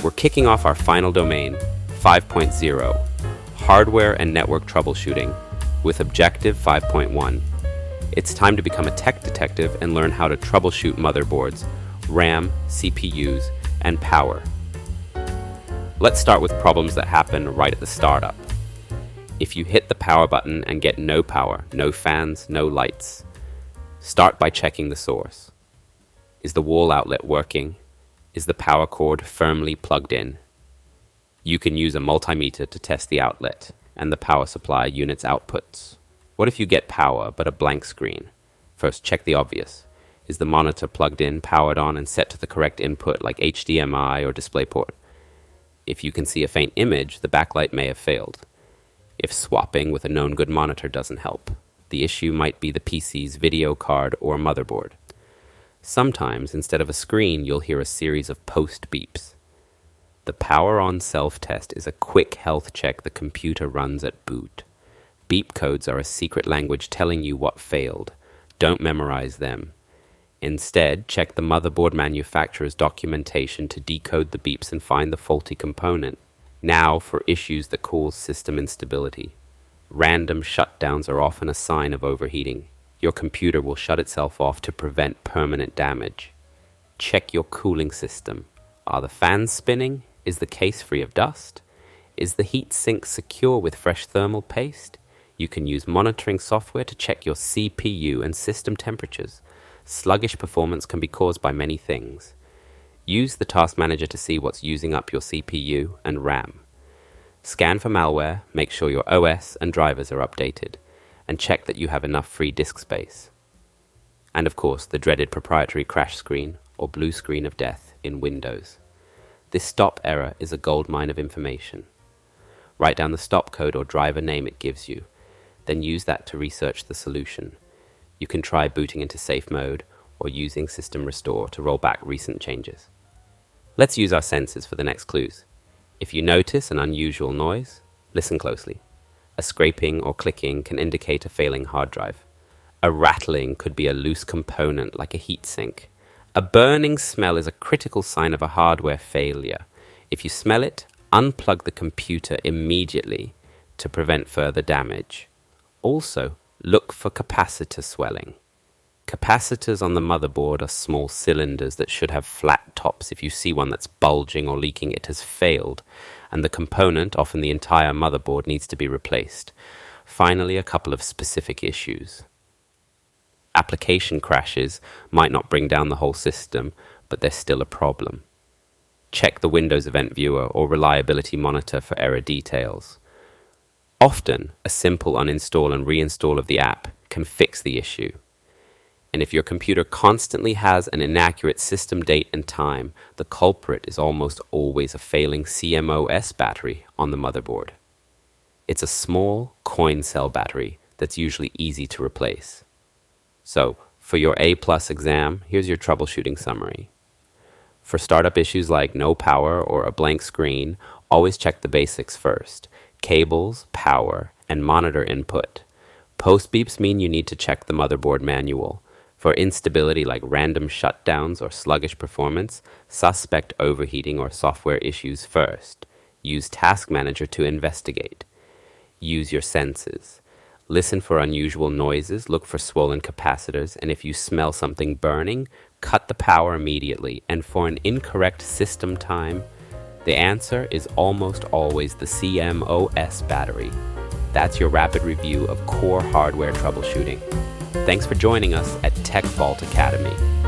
We're kicking off our final domain, 5.0, Hardware and Network Troubleshooting, with Objective 5.1. It's time to become a tech detective and learn how to troubleshoot motherboards, RAM, CPUs, and power. Let's start with problems that happen right at the startup. If you hit the power button and get no power, no fans, no lights, start by checking the source. Is the wall outlet working? Is the power cord firmly plugged in? You can use a multimeter to test the outlet and the power supply unit's outputs. What if you get power but a blank screen? First, check the obvious. Is the monitor plugged in, powered on, and set to the correct input like HDMI or DisplayPort? If you can see a faint image, the backlight may have failed. If swapping with a known good monitor doesn't help, the issue might be the PC's video card or motherboard. Sometimes, instead of a screen, you'll hear a series of post beeps. The power on self-test is a quick health check the computer runs at boot. Beep codes are a secret language telling you what failed. Don't memorize them. Instead, check the motherboard manufacturer's documentation to decode the beeps and find the faulty component. Now for issues that cause system instability. Random shutdowns are often a sign of overheating. Your computer will shut itself off to prevent permanent damage. Check your cooling system. Are the fans spinning? Is the case free of dust? Is the heat sink secure with fresh thermal paste? You can use monitoring software to check your CPU and system temperatures. Sluggish performance can be caused by many things. Use the task manager to see what's using up your CPU and RAM. Scan for malware, make sure your OS and drivers are updated, and check that you have enough free disk space. And of course, the dreaded proprietary crash screen or blue screen of death in Windows. This stop error is a goldmine of information. Write down the stop code or driver name it gives you, then use that to research the solution. You can try booting into safe mode or using System Restore to roll back recent changes. Let's use our senses for the next clues. If you notice an unusual noise, listen closely. A scraping or clicking can indicate a failing hard drive. A rattling could be a loose component like a heatsink. A burning smell is a critical sign of a hardware failure. If you smell it, unplug the computer immediately to prevent further damage. Also, look for capacitor swelling. Capacitors on the motherboard are small cylinders that should have flat tops. If you see one that's bulging or leaking, it has failed, and the component, often the entire motherboard, needs to be replaced. Finally, a couple of specific issues. Application crashes might not bring down the whole system, but they're still a problem. Check the Windows Event Viewer or Reliability Monitor for error details. Often, a simple uninstall and reinstall of the app can fix the issue. And if your computer constantly has an inaccurate system date and time, the culprit is almost always a failing CMOS battery on the motherboard. It's a small coin cell battery that's usually easy to replace. So, for your APlus exam, here's your troubleshooting summary. For startup issues like no power or a blank screen, always check the basics first. Cables, power, and monitor input. Post beeps mean you need to check the motherboard manual. For instability like random shutdowns or sluggish performance, suspect overheating or software issues first. Use Task Manager to investigate. Use your senses. Listen for unusual noises, look for swollen capacitors, and if you smell something burning, cut the power immediately. And for an incorrect system time, the answer is almost always the CMOS battery. That's your rapid review of core hardware troubleshooting. Thanks for joining us at TechVault Academy.